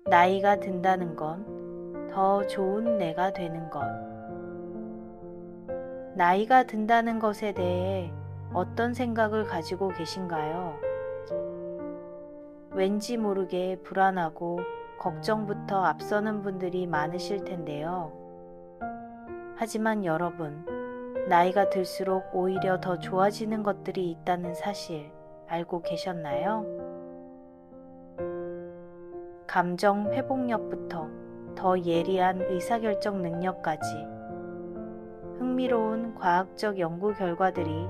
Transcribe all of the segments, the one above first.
나이가 든다는 건 더 좋은 내가 되는 것. 나이가 든다는 것에 대해 어떤 생각을 가지고 계신가요? 왠지 모르게 불안하고 걱정부터 앞서는 분들이 많으실 텐데요. 하지만 여러분, 나이가 들수록 오히려 더 좋아지는 것들이 있다는 사실 알고 계셨나요? 감정 회복력부터 더 예리한 의사결정 능력까지 흥미로운 과학적 연구 결과들이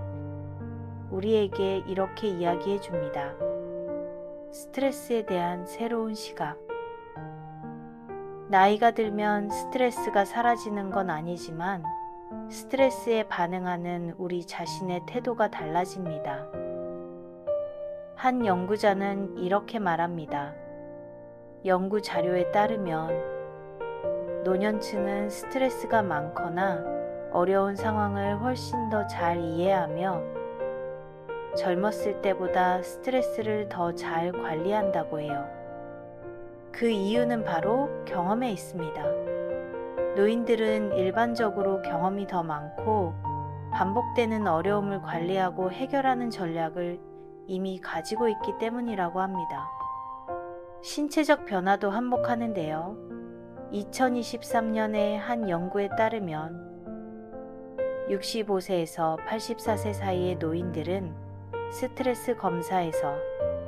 우리에게 이렇게 이야기해 줍니다. 스트레스에 대한 새로운 시각. 나이가 들면 스트레스가 사라지는 건 아니지만 스트레스에 반응하는 우리 자신의 태도가 달라집니다. 한 연구자는 이렇게 말합니다. 연구 자료에 따르면 노년층은 스트레스가 많거나 어려운 상황을 훨씬 더 잘 이해하며 젊었을 때보다 스트레스를 더 잘 관리한다고 해요. 그 이유는 바로 경험에 있습니다. 노인들은 일반적으로 경험이 더 많고 반복되는 어려움을 관리하고 해결하는 전략을 이미 가지고 있기 때문이라고 합니다. 신체적 변화도 한몫하는데요. 2023년의 한 연구에 따르면 65세에서 84세 사이의 노인들은 스트레스 검사에서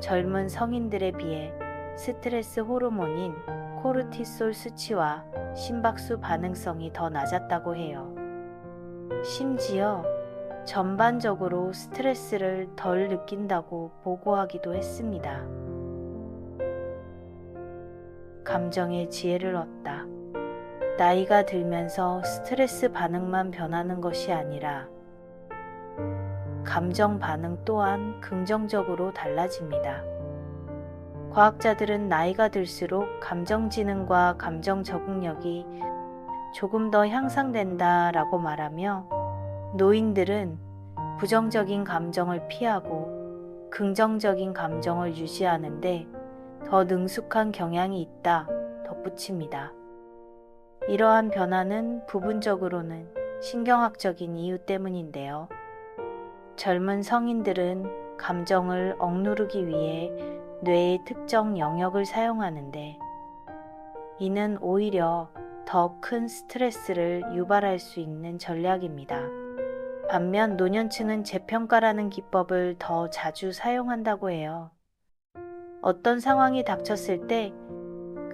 젊은 성인들에 비해 스트레스 호르몬인 코르티솔 수치와 심박수 반응성이 더 낮았다고 해요. 심지어 전반적으로 스트레스를 덜 느낀다고 보고하기도 했습니다. 감정의 지혜를 얻다. 나이가 들면서 스트레스 반응만 변하는 것이 아니라 감정 반응 또한 긍정적으로 달라집니다. 과학자들은 나이가 들수록 감정 지능과 감정 적응력이 조금 더 향상된다라고 말하며 노인들은 부정적인 감정을 피하고 긍정적인 감정을 유지하는데 더 능숙한 경향이 있다 덧붙입니다. 이러한 변화는 부분적으로는 신경학적인 이유 때문인데요. 젊은 성인들은 감정을 억누르기 위해 뇌의 특정 영역을 사용하는데 이는 오히려 더 큰 스트레스를 유발할 수 있는 전략입니다. 반면 노년층은 재평가라는 기법을 더 자주 사용한다고 해요. 어떤 상황이 닥쳤을 때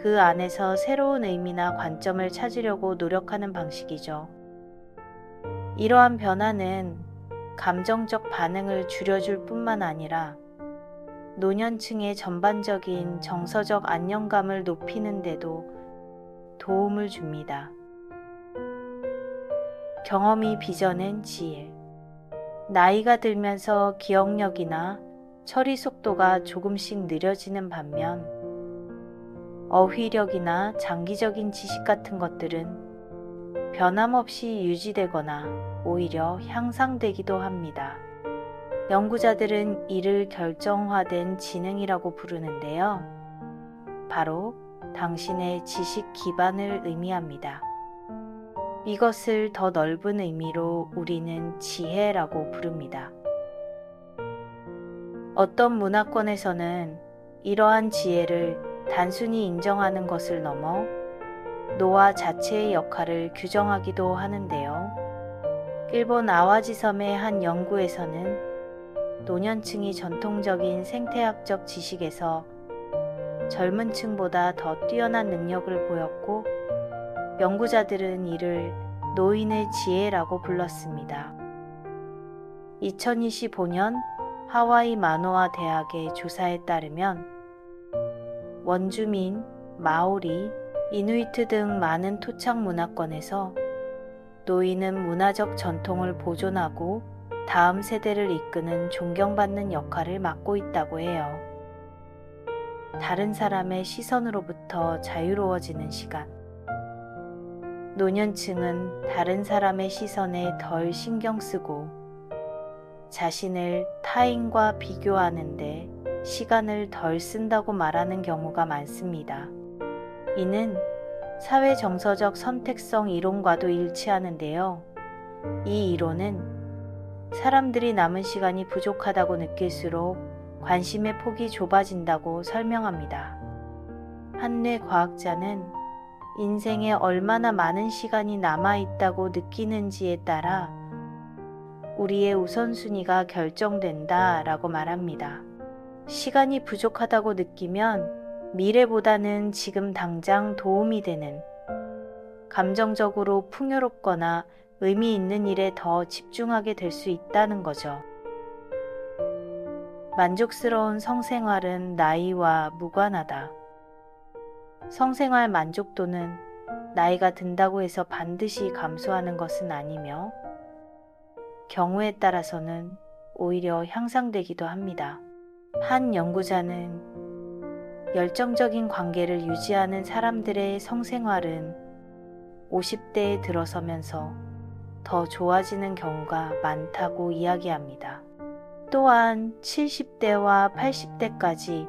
그 안에서 새로운 의미나 관점을 찾으려고 노력하는 방식이죠. 이러한 변화는 감정적 반응을 줄여줄 뿐만 아니라 노년층의 전반적인 정서적 안정감을 높이는 데도 도움을 줍니다. 경험이 빚어낸 지혜. 나이가 들면서 기억력이나 처리 속도가 조금씩 느려지는 반면 어휘력이나 장기적인 지식 같은 것들은 변함없이 유지되거나 오히려 향상되기도 합니다. 연구자들은 이를 결정화된 지능이라고 부르는데요. 바로 당신의 지식 기반을 의미합니다. 이것을 더 넓은 의미로 우리는 지혜라고 부릅니다. 어떤 문화권에서는 이러한 지혜를 단순히 인정하는 것을 넘어 노화 자체의 역할을 규정하기도 하는데요. 일본 아와지 섬의 한 연구에서는 노년층이 전통적인 생태학적 지식에서 젊은 층보다 더 뛰어난 능력을 보였고 연구자들은 이를 노인의 지혜라고 불렀습니다. 2025년 하와이 마노아 대학의 조사에 따르면 원주민, 마오리, 이누이트 등 많은 토착 문화권에서 노인은 문화적 전통을 보존하고 다음 세대를 이끄는 존경받는 역할을 맡고 있다고 해요. 다른 사람의 시선으로부터 자유로워지는 시간. 노년층은 다른 사람의 시선에 덜 신경 쓰고 자신을 타인과 비교하는데 시간을 덜 쓴다고 말하는 경우가 많습니다. 이는 사회 정서적 선택성 이론과도 일치하는데요. 이 이론은 사람들이 남은 시간이 부족하다고 느낄수록 관심의 폭이 좁아진다고 설명합니다. 한 뇌과학자는 인생에 얼마나 많은 시간이 남아있다고 느끼는지에 따라 우리의 우선순위가 결정된다라고 말합니다. 시간이 부족하다고 느끼면 미래보다는 지금 당장 도움이 되는, 감정적으로 풍요롭거나 의미 있는 일에 더 집중하게 될 수 있다는 거죠. 만족스러운 성생활은 나이와 무관하다. 성생활 만족도는 나이가 든다고 해서 반드시 감소하는 것은 아니며 경우에 따라서는 오히려 향상되기도 합니다. 한 연구자는 열정적인 관계를 유지하는 사람들의 성생활은 50대에 들어서면서 더 좋아지는 경우가 많다고 이야기합니다. 또한 70대와 80대까지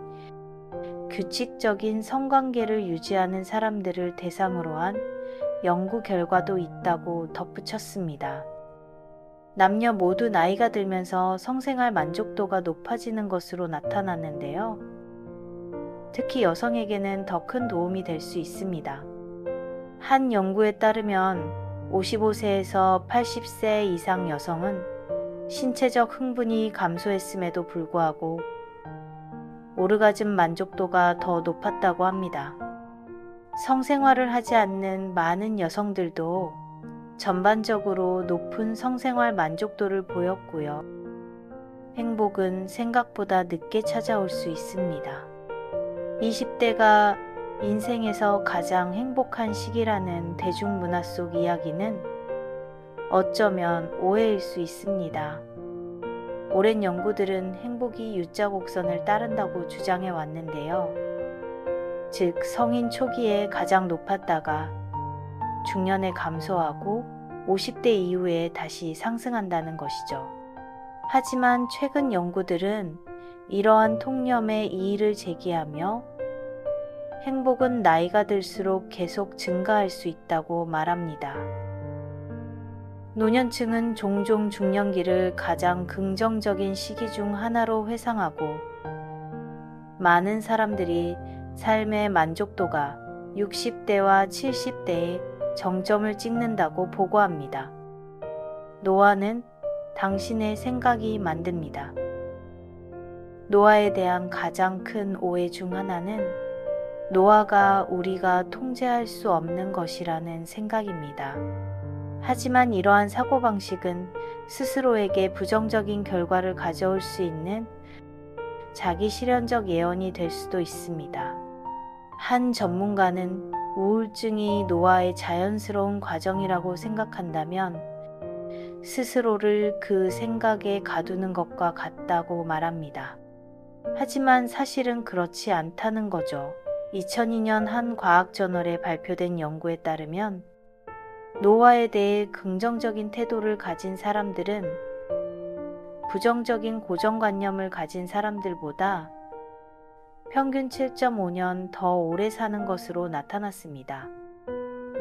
규칙적인 성관계를 유지하는 사람들을 대상으로 한 연구 결과도 있다고 덧붙였습니다. 남녀 모두 나이가 들면서 성생활 만족도가 높아지는 것으로 나타났는데요. 특히 여성에게는 더 큰 도움이 될 수 있습니다. 한 연구에 따르면 55세에서 80세 이상 여성은 신체적 흥분이 감소했음에도 불구하고 오르가즘 만족도가 더 높았다고 합니다. 성생활을 하지 않는 많은 여성들도 전반적으로 높은 성생활 만족도를 보였고요. 행복은 생각보다 늦게 찾아올 수 있습니다. 20대가 인생에서 가장 행복한 시기라는 대중문화 속 이야기는 어쩌면 오해일 수 있습니다. 오랜 연구들은 행복이 U자 곡선을 따른다고 주장해 왔는데요. 즉 성인 초기에 가장 높았다가 중년에 감소하고 50대 이후에 다시 상승한다는 것이죠. 하지만 최근 연구들은 이러한 통념에 이의를 제기하며 행복은 나이가 들수록 계속 증가할 수 있다고 말합니다. 노년층은 종종 중년기를 가장 긍정적인 시기 중 하나로 회상하고 많은 사람들이 삶의 만족도가 60대와 70대에 정점을 찍는다고 보고합니다. 노화는 당신의 생각이 만듭니다. 노화에 대한 가장 큰 오해 중 하나는 노화가 우리가 통제할 수 없는 것이라는 생각입니다. 하지만 이러한 사고방식은 스스로에게 부정적인 결과를 가져올 수 있는 자기 실현적 예언이 될 수도 있습니다. 한 전문가는 우울증이 노화의 자연스러운 과정이라고 생각한다면 스스로를 그 생각에 가두는 것과 같다고 말합니다. 하지만 사실은 그렇지 않다는 거죠. 2002년 한 과학저널에 발표된 연구에 따르면 노화에 대해 긍정적인 태도를 가진 사람들은 부정적인 고정관념을 가진 사람들보다 평균 7.5년 더 오래 사는 것으로 나타났습니다.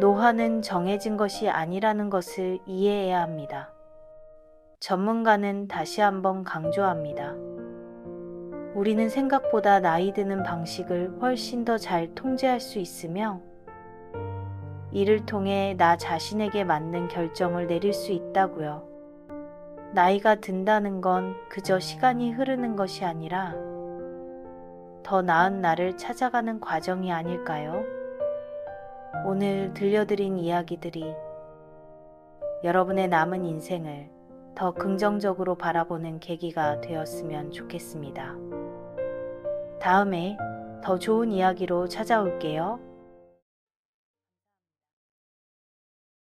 노화는 정해진 것이 아니라는 것을 이해해야 합니다. 전문가는 다시 한번 강조합니다. 우리는 생각보다 나이 드는 방식을 훨씬 더 잘 통제할 수 있으며 이를 통해 나 자신에게 맞는 결정을 내릴 수 있다고요. 나이가 든다는 건 그저 시간이 흐르는 것이 아니라 더 나은 나를 찾아가는 과정이 아닐까요? 오늘 들려드린 이야기들이 여러분의 남은 인생을 더 긍정적으로 바라보는 계기가 되었으면 좋겠습니다. 다음에 더 좋은 이야기로 찾아올게요.